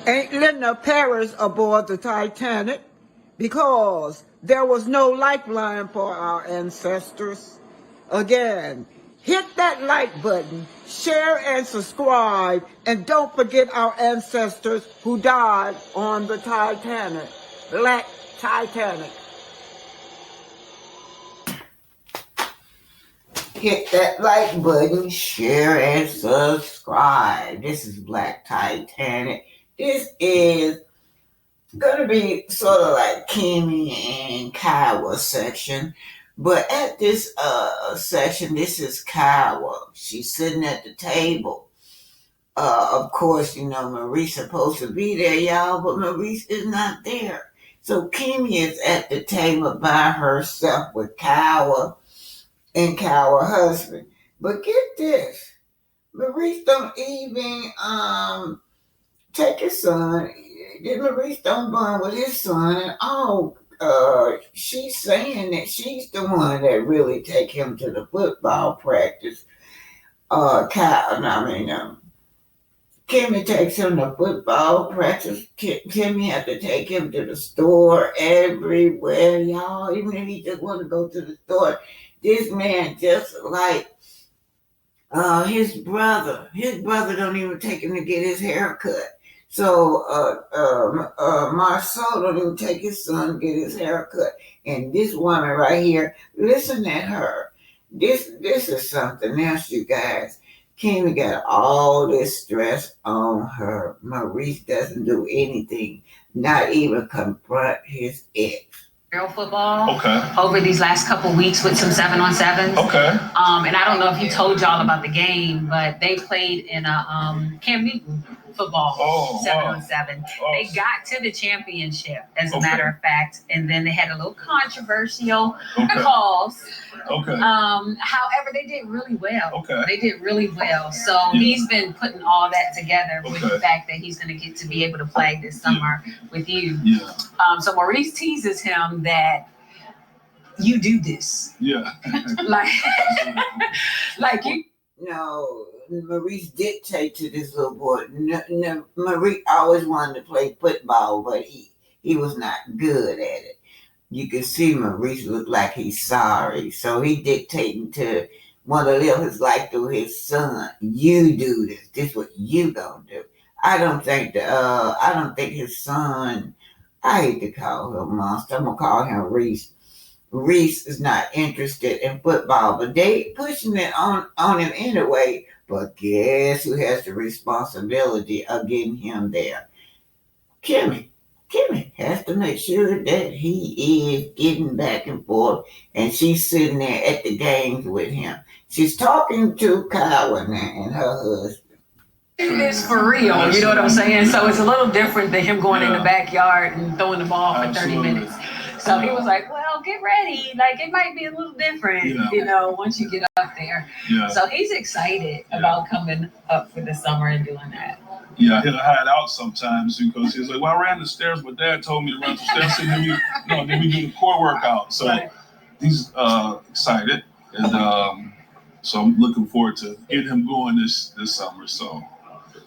Ain't Linda Paris aboard the Titanic because there was no lifeline for our ancestors. Again, hit that like button, share and subscribe, and don't forget our ancestors who died on the Titanic. Black Titanic. Hit that like button, share and subscribe. This is Black Titanic. This is going to be sort of like Kimmie and Kiawah section. But at this section, this is Kiawah. She's sitting at the table. Of course, you know, Maurice supposed to be there, y'all, but Maurice is not there. So Kimmie is at the table by herself with Kiawah and Kiawah's husband. But get this, Maurice don't even take his son. Maurice don't bond with his son at all. She's saying that she's the one that really take him to the football practice. Kimmie takes him to football practice. Kimmie had to take him to the store everywhere, y'all. Even if he just want to go to the store, this man just like his brother. His brother don't even take him to get his hair cut. So Marceau don't even take his son to get his hair cut. And this woman right here, listen at her. This is something else, you guys. Kimmie got all this stress on her. Maurice doesn't do anything, not even confront his ex. Girl football over these last couple weeks with some 7-on-7s. And I don't know if he told y'all about the game, but they played in a Cam Newton football 7-on-7. They got to the championship, as a matter of fact, and then they had a little controversial calls. However, they did really well. They did really well. So he's been putting all that together with the fact that he's going to get to be able to play this summer with you. So Maurice teases him that you do this. like you. No, Maurice dictated to this little boy. Maurice always wanted to play football, but he was not good at it. You can see Maurice look like he's sorry. So he dictating to want to live his life through his son. You do this. This is what you gonna do. I don't think his son, I hate to call him Monster. I'm gonna call him Reese. Reese is not interested in football, but they pushing it on him anyway. But guess who has the responsibility of getting him there? Kimmie. Kimmie has to make sure that he is getting back and forth, and she's sitting there at the games with him. She's talking to Kiawah now and her husband. It's for real, you know what I'm saying? So it's a little different than him going in the backyard and throwing the ball for 30 minutes. So he was like, well, get ready. Like, it might be a little different, you know, once you get up there. So he's excited about coming up for the summer and doing that. He'll hide out sometimes because he's like, well, I ran the stairs, but Dad told me to run the stairs, and then we do the core workout. So he's excited, and so I'm looking forward to getting him going this summer. So.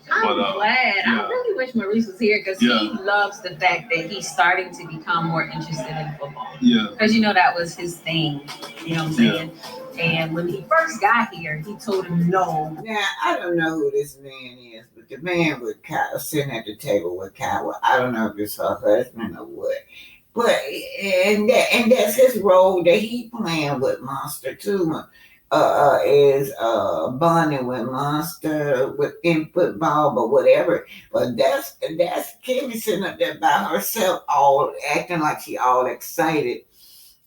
I'm glad. I really wish Maurice was here because he loves the fact that he's starting to become more interested in football. Because, you know, that was his thing. You know what I'm saying? And when he first got here, he told him no. Now, I don't know who this man is, but the man with Kiawah, sitting at the table with Kiawah, I don't know if it's her husband or what. But, and that's his role that he playing with Monster too. Is bonding with Monster in football, but whatever. But that's Kimmie sitting up there by herself, all acting like she all excited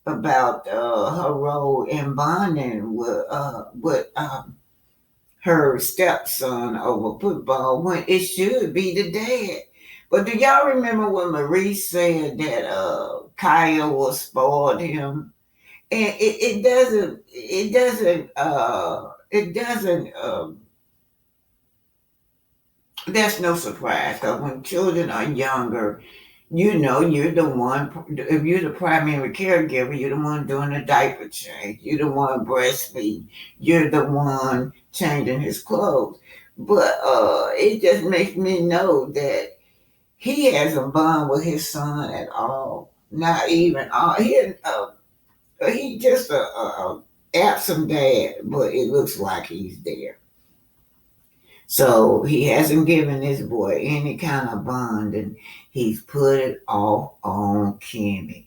about her role in bonding with her stepson over football when it should be the dad. But do y'all remember when Maurice said that Kiawah spoiled him? And it doesn't, that's no surprise, because when children are younger, you know, you're the one, if you're the primary caregiver, you're the one doing the diaper change, you're the one breastfeeding, you're the one changing his clothes. But it just makes me know that he hasn't bond with his son at all. Not even he just a absent dad, but it looks like he's there. So he hasn't given this boy any kind of bond, and he's put it off on Kimmie.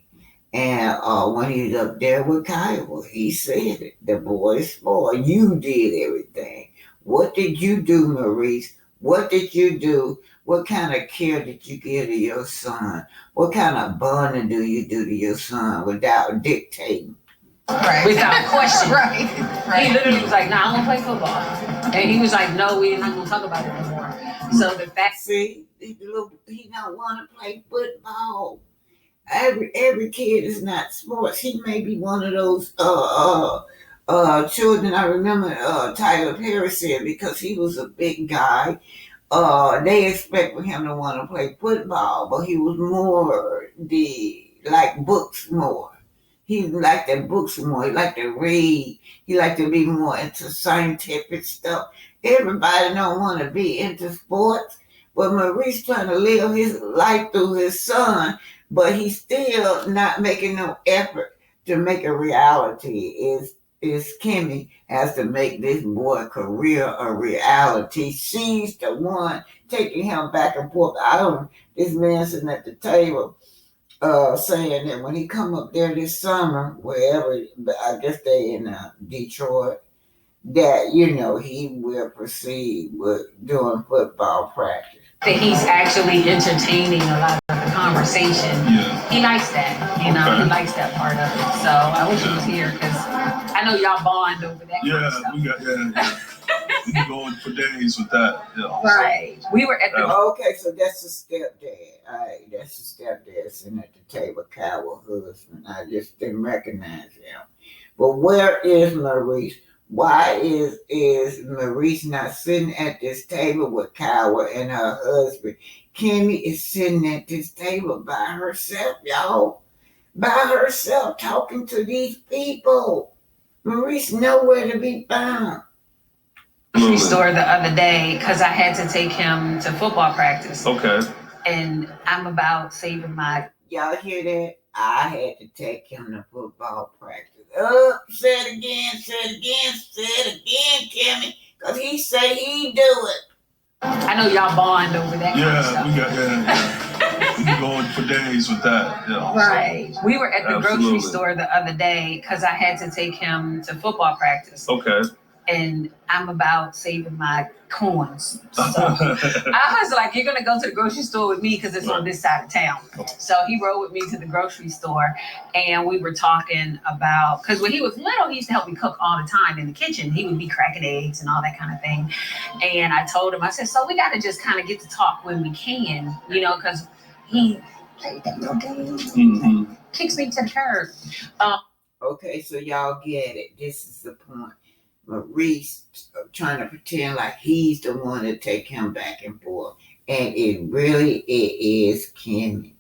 And when he's up there with Kiawah, he said it. The boy's spoiled. You did everything. What did you do, Maurice? What did you do? What kind of care did you give to your son? What kind of bonding do you do to your son without dictating? Right. Without question. Right. He literally was like, "Nah, I want to play football," and he was like, "No, we're not gonna talk about it anymore." So the fact, see, he don't want to play football. Every kid is not sports. He may be one of those children. I remember Tyler Perry said because he was a big guy. They expected him to want to play football, but he was more like books more. He liked the books more. He liked to read. He liked to be more into scientific stuff. Everybody don't want to be into sports, but Maurice trying to live his life through his son, but he's still not making no effort to make a reality. Is Kimmie has to make this boy career a reality. She's the one taking him back and forth. This man sitting at the table saying that when he come up there this summer, wherever, I guess they in Detroit, that, he will proceed with doing football practice. that he's actually entertaining a lot of the conversation. Yeah. He likes that, he likes that part of it. So I wish he was here because I know y'all bond over that. Yeah, kind of stuff. we got we can go on for days with that. Yeah. Right. We were at the Okay, so that's the stepdad. All right, that's the stepdad sitting at the table, Kiawah husband. I just didn't recognize him. But where is Maurice? Why is Maurice not sitting at this table with Kiawah and her husband? Kimmie is sitting at this table by herself, y'all. By herself, talking to these people. Maurice nowhere to be found. grocery store the other day because I had to take him to football practice. Okay. And I'm about saving my. Y'all hear that? I had to take him to football practice. Say it again, Kimmie. Because he say he do it. I know y'all bond over that kind of stuff. We can go on for days with that. Yeah. Right. We were at the Absolutely. grocery store the other day because I had to take him to football practice. Okay. And I'm about saving my coins. So I was like, you're going to go to the grocery store with me because it's on this side of town. So he rode with me to the grocery store and we were talking about, because when he was little, he used to help me cook all the time in the kitchen. He would be cracking eggs and all that kind of thing. And I told him, I said, so we got to just kind of get to talk when we can, because he played that little game. Mm-hmm. Kicks me to the curb. Okay, so y'all get it. This is the point. Maurice trying to pretend like he's the one to take him back and forth. And it is Kimmie.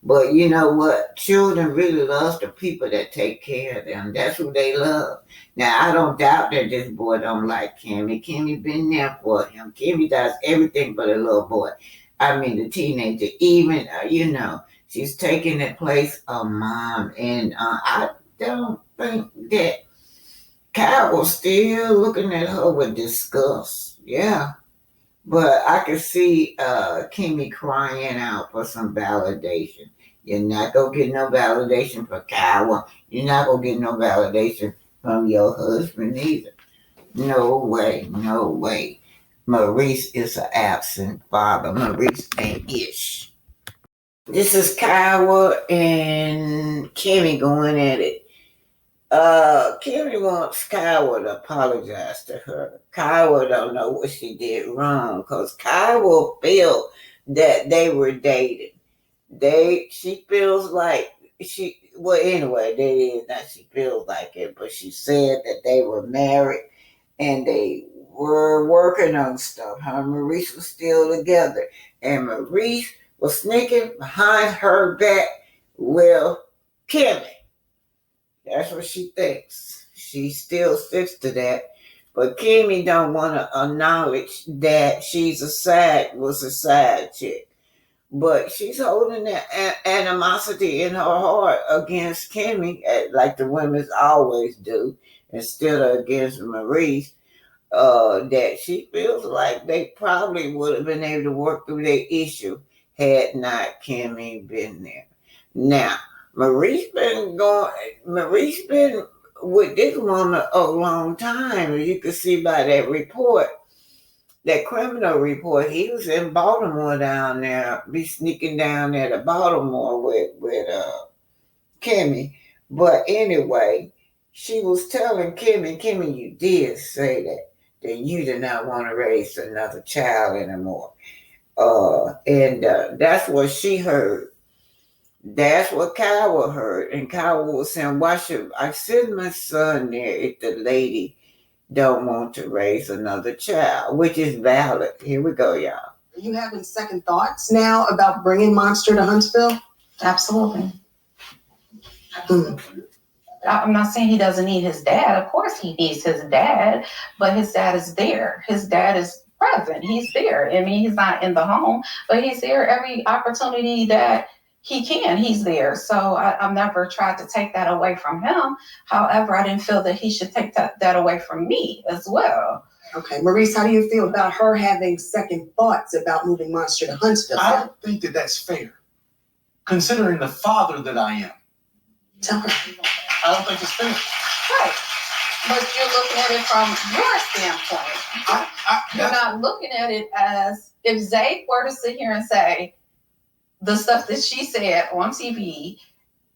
But you know what? Children really love the people that take care of them. That's who they love. Now, I don't doubt that this boy don't like Kimmie. Kimmie been there for him. Kimmie does everything for the little boy. I mean, the teenager. Even, she's taking the place of mom. And I don't think that Kyle still looking at her with disgust. Yeah. But I could see Kimmie crying out for some validation. You're not going to get no validation for Kyle. You're not going to get no validation from your husband either. No way. No way. Maurice is an absent father. Maurice ain't ish. This is Kiawah and Kimmie going at it. Kimmie wants Kiawah to apologize to her. Kiawah don't know what she did wrong because Kiawah felt that they were dating. She feels like she feels like it, but she said that they were married and they were working on stuff. Her and Maurice was still together, and Maurice was sneaking behind her back with Kimmie. That's what she thinks. She still sticks to that. But Kimmie don't want to acknowledge that was a side chick. but she's holding that animosity in her heart against Kimmie, like the women's always do, instead of against Maurice. That she feels like they probably would have been able to work through their issue had not Kimmie been there. Now, Maurice been with this woman a long time, as you can see by that report. That criminal report, he was in Baltimore down there, be sneaking down there to Baltimore with Kimmie. But anyway, she was telling Kimmie, you did say that you did not want to raise another child anymore. And that's what she heard. That's what Kiawah heard. And Kiawah was saying, why should I send my son there if the lady don't want to raise another child, which is valid. Here we go, y'all. Are you having second thoughts now about bringing Monster to Huntsville? Absolutely. I'm not saying he doesn't need his dad. Of course he needs his dad, but his dad is there. His dad is present. He's there. I mean, he's not in the home, but he's there every opportunity that he can. He's there. So I've never tried to take that away from him. However, I didn't feel that he should take that away from me as well. Okay, Maurice, how do you feel about her having second thoughts about moving Monster to Huntsville? I don't think that that's fair, considering the father that I am. Tell her. I don't think it's fair. Right. But you're looking at it from your standpoint. You're not looking at it as if Zay were to sit here and say the stuff that she said on TV,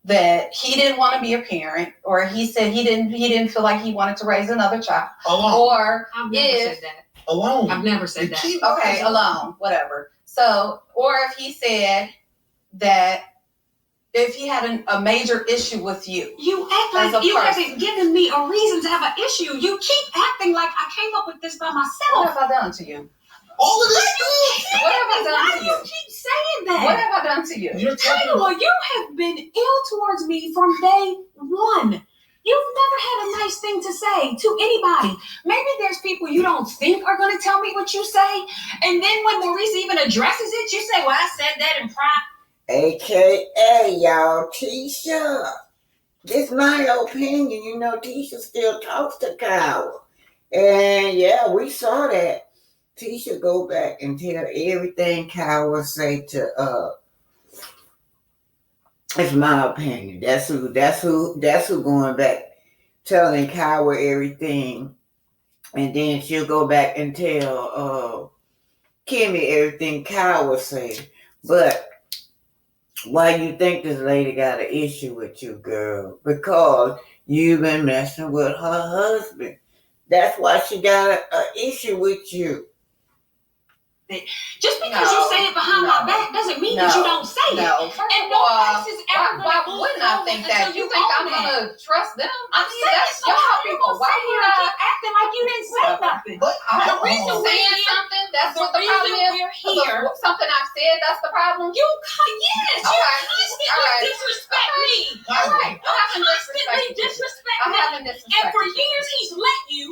that he didn't want to be a parent, or he said he didn't feel like he wanted to raise another child. Alone. Or I've never said that. Alone. I've never said that. Okay, alone, whatever. So, or if he said that if he had a major issue with you. You act like you haven't given me a reason to have an issue. You keep acting like I came up with this by myself. What have I done to you? All of this stuff. What have I done Why to do you? you keep saying that? What have I done to you? You're talking about... Taylor, you have been ill towards me from day one. You've never had a nice thing to say to anybody. Maybe there's people you don't think are going to tell me what you say. And then when Maurice even addresses it, you say, well, I said that in private. AKA, y'all, Tisha. This my opinion. You know, Tisha still talks to Kiawah. And yeah, we saw that. Tisha go back and tell everything Kiawah say to it's my opinion. That's who going back telling Kiawah everything. And then she'll go back and tell Kimmie everything Kiawah say. But why you think this lady got an issue with you, girl? Because you've been messing with her husband. That's why she got an issue with you. Just because you say it behind my back doesn't mean that you don't say it. And no place is ever why wouldn't I think that? You think I'm going to trust them? I mean, that's so y'all people. Why you keep acting like you didn't say nothing? But I'm reason saying something. That's what the problem is. We're here. Something I've said. That's the problem. You constantly disrespect me. All right. You constantly disrespect me. And for years he's let you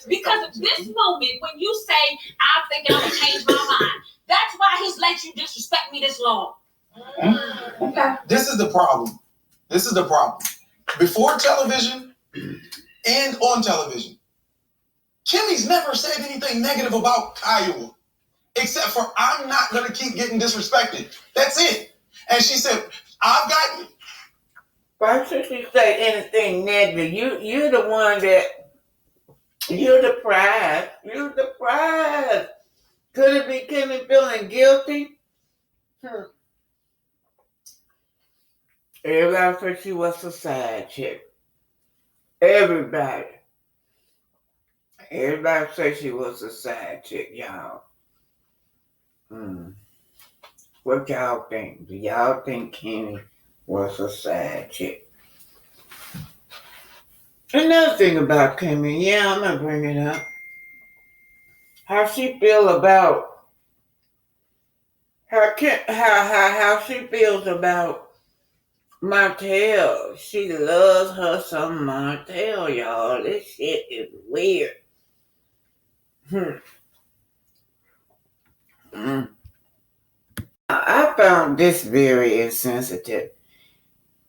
because of this moment when you say I think I'm gonna change my mind. That's why he's let you disrespect me this long. Okay. This is the problem. Before television and on television, Kimmie's never said anything negative about Kiawah, except for I'm not going to keep getting disrespected. That's it. And she said, I've got you. Why should she say anything negative? You're the one that, you're the prize. You're the prize. Could it be Kimmie feeling guilty? Everybody said she was a side chick. Everybody said she was a side chick, y'all. What y'all think? Do y'all think Kimmie was a side chick? Another thing about Kimmie, I'm gonna bring it up. How she feel about how she feels about Montel. She loves her some Montel, y'all. This shit is weird. I found this very insensitive.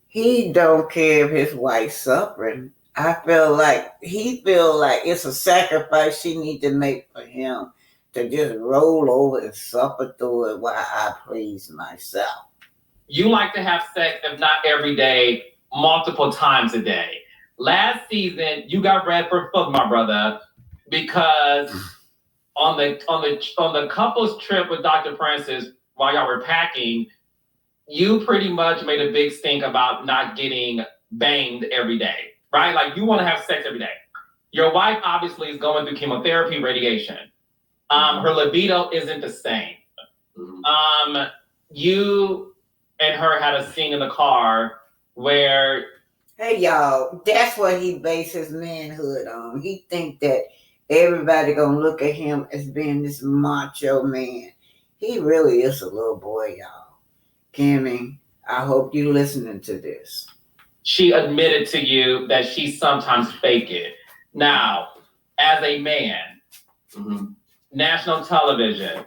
He don't care if his wife's suffering. I feel like he feel like it's a sacrifice she need to make for him to just roll over and suffer through it while I please myself. You like to have sex, if not every day, multiple times a day. Last season, you got red for foot, my brother, because on the couples trip with Dr. Francis, while y'all were packing, you pretty much made a big stink about not getting banged every day, right? Like you want to have sex every day. Your wife obviously is going through chemotherapy, radiation. Her libido isn't the same. You and her had a scene in the car where... Hey, y'all, that's what he bases his manhood on. He think that everybody gonna look at him as being this macho man. He really is a little boy, y'all. Kimmie, I hope you listening to this. She admitted to you that she sometimes fake it. Now, as a man, national television,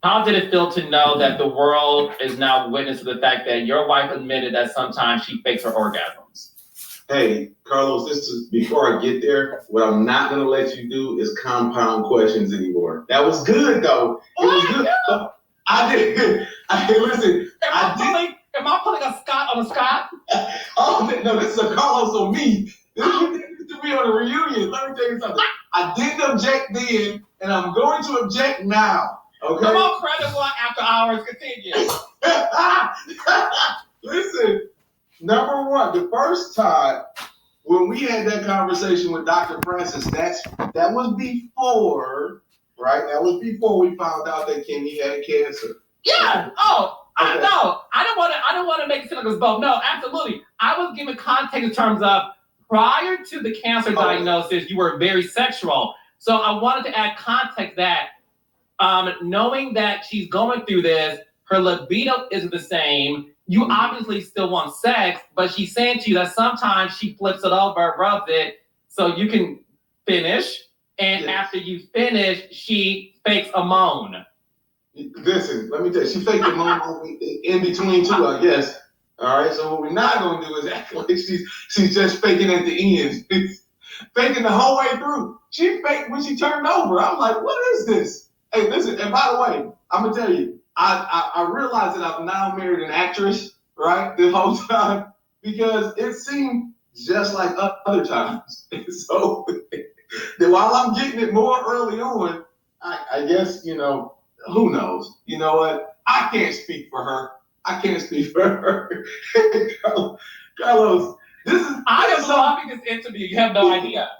how did it feel to know that the world is now witness to the fact that your wife admitted that sometimes she fakes her orgasms? Hey, Carlos, this is before I get there. What I'm not gonna let you do is compound questions anymore. That was good though. It was good. I did. Listen. Am I pulling a Scott on a Scott? Oh no, this is a Carlos on me. This is to be on a reunion. Let me tell you something. I didn't object then, and I'm going to object now. Okay. Come on, credit one after hours. Continue. Listen, number one, the first time when we had that conversation with Dr. Francis, that was before, right? That was before we found out that Kimmie had cancer. Yeah. Oh. Okay. I don't want to make it seem like it was both. No, absolutely. I was giving context in terms of prior to the cancer diagnosis, you were very sexual. So I wanted to add context that knowing that she's going through this, her libido isn't the same. You obviously still want sex, but she's saying to you that sometimes she flips it over, rubs it, so you can finish. And after you finish, she fakes a moan. Listen, let me tell you, she faked the moan in between too, I guess. All right, so what we're not gonna do is act like she's just faking at the end. She's faking the whole way through. She faked when she turned over. I'm like, what is this? Hey, listen, and by the way, I'm gonna tell you, I realized that I've now married an actress, right, the whole time, because it seemed just like other times. So that while I'm getting it more early on, I guess, who knows? You know what? I can't speak for her. Carlos, I am loving this interview. You have no idea.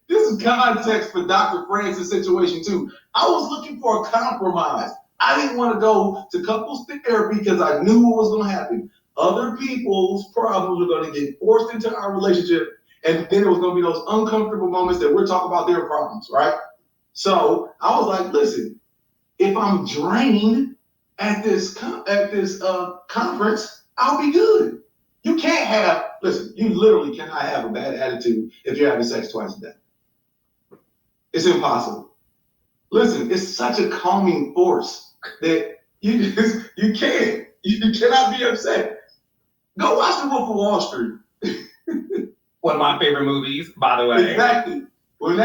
This is context for Dr. Francis' situation too. I was looking for a compromise. I didn't want to go to couples therapy because I knew what was going to happen. Other people's problems were going to get forced into our relationship, and then it was going to be those uncomfortable moments that we're talking about their problems, right? So I was like, listen, if I'm drained at this conference, I'll be good. You literally cannot have a bad attitude if you're having sex twice a day. It's impossible. Listen, it's such a calming force that you cannot be upset. Go watch The Wolf of Wall Street. One of my favorite movies, by the way. Exactly. When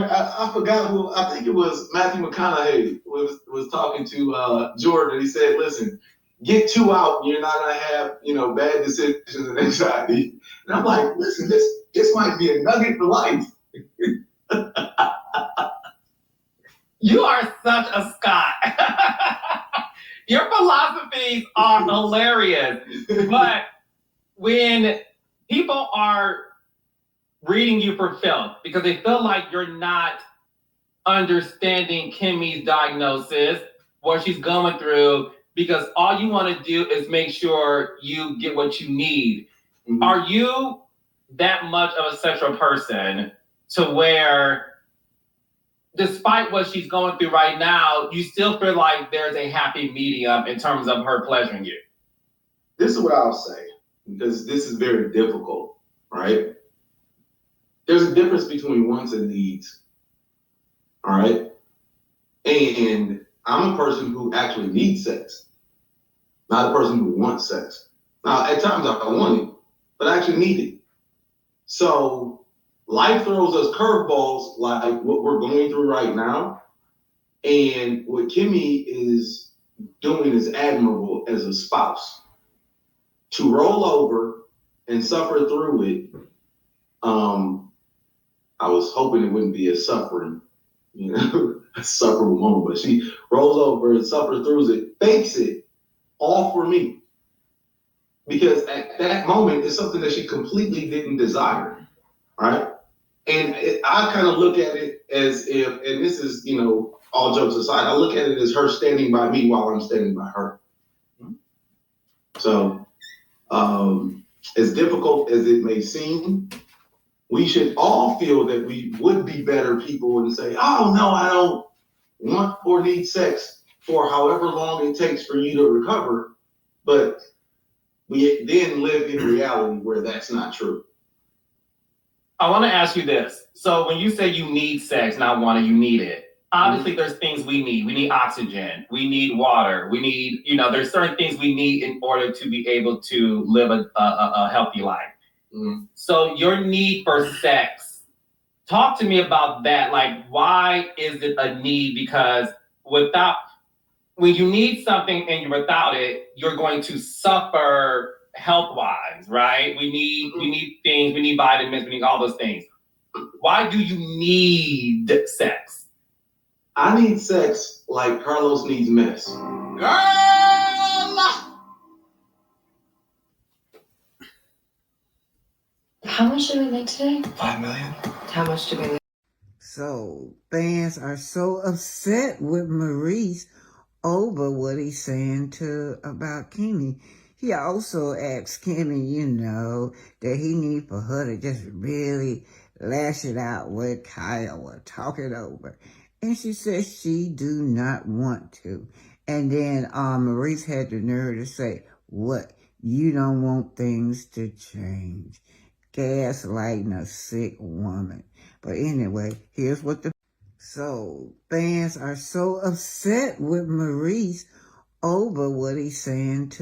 I forgot who, I think it was Matthew McConaughey was talking to Jordan. He said, listen, get 2 out and you're not going to have, bad decisions and anxiety. And I'm like, listen, this might be a nugget for life. You are such a Scott. Your philosophies are hilarious. But when people are reading you for filth because they feel like you're not understanding Kimmie's diagnosis, what she's going through, because all you want to do is make sure you get what you need. Mm-hmm. Are you that much of a sexual person to where, despite what she's going through right now, you still feel like there's a happy medium in terms of her pleasuring you? This is what I'll say, because this is very difficult, right? There's a difference between wants and needs, all right? And I'm a person who actually needs sex. not a person who wants sex. Now, at times I want it, but I actually need it. So life throws us curveballs like what we're going through right now. And what Kimmie is doing is admirable as a spouse. To roll over and suffer through it, I was hoping it wouldn't be a suffering, a sufferable moment, but she rolls over and suffers through it, fakes it, all for me. Because at that moment, it's something that she completely didn't desire, right? And I kind of look at it as if, and this is, all jokes aside, I look at it as her standing by me while I'm standing by her. So, as difficult as it may seem, we should all feel that we would be better people and say, oh, no, I don't want or need sex for however long it takes for you to recover. But we then live in reality where that's not true. I want to ask you this. So when you say you need sex, not want it, you need it. Obviously, there's things we need. We need oxygen. We need water. We need, there's certain things we need in order to be able to live a healthy life. Mm-hmm. So your need for sex, talk to me about that. Like, why is it a need? Because when you need something and you're without it, you're going to suffer health-wise, right? We need things, we need vitamins, we need all those things. Why do you need sex? I need sex like Carlos needs mess. Girl! How much did we make today? $5 million. How much did we make? So fans are so upset with Maurice over what he's saying about Kimmie. He also asked Kimmie, that he need for her to just really lash it out with Kiawah, talk it over. And she said she do not want to. And then Maurice had the nerve to say, what? You don't want things to change. Gaslighting a sick woman. But anyway, here's what So fans are so upset with Maurice over what he's saying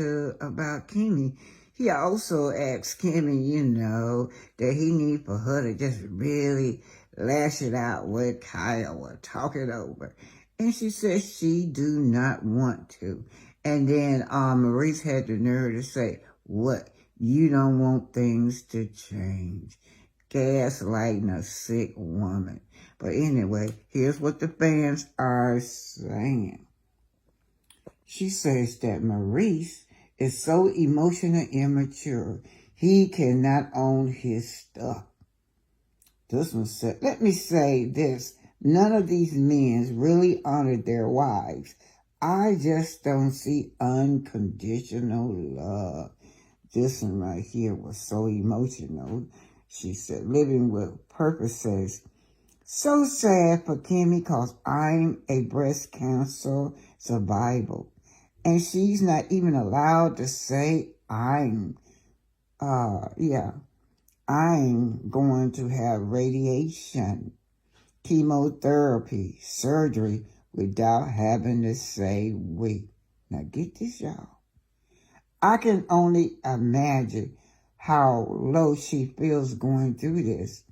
about Kimmie. He also asked Kimmie, that he need for her to just really lash it out with Kiawah, talk it over. And she said she do not want to. And then Maurice had the nerve to say, what? You don't want things to change. Gaslighting a sick woman. But anyway, here's what the fans are saying. She says that Maurice is so emotionally immature, he cannot own his stuff. This one said, let me say this. None of these men really honored their wives. I just don't see unconditional love. This one right here was so emotional. She said, living with purpose says, so sad for Kimmie because I'm a breast cancer survivor. And she's not even allowed to say I'm going to have radiation, chemotherapy, surgery without having to say we. Now get this, y'all. I can only imagine how low she feels going through this.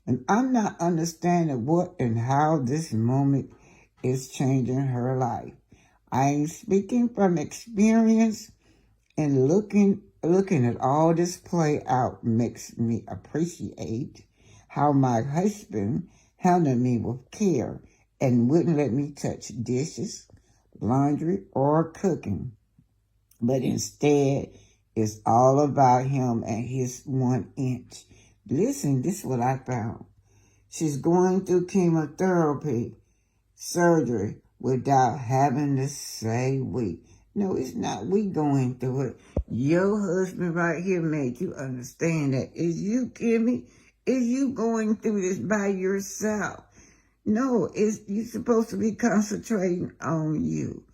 And I'm not understanding what and how this moment is changing her life. I'm speaking from experience, and looking at all this play out makes me appreciate how my husband handled me with care and wouldn't let me touch dishes, laundry, or cooking. But instead, it's all about him and his 1 inch. Listen, this is what I found. She's going through chemotherapy, surgery, without having to say we. No, it's not we going through it. Your husband right here made you understand that. Is you, Kimmie? Is you going through this by yourself? No, you're supposed to be concentrating on you.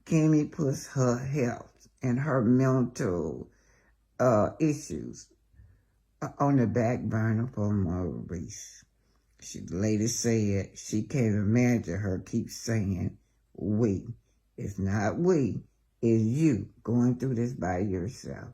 Kimmie puts her health and her mental issues on the back burner for Maurice. She later said she can't imagine her keep saying we. It's not we, is you going through this by yourself.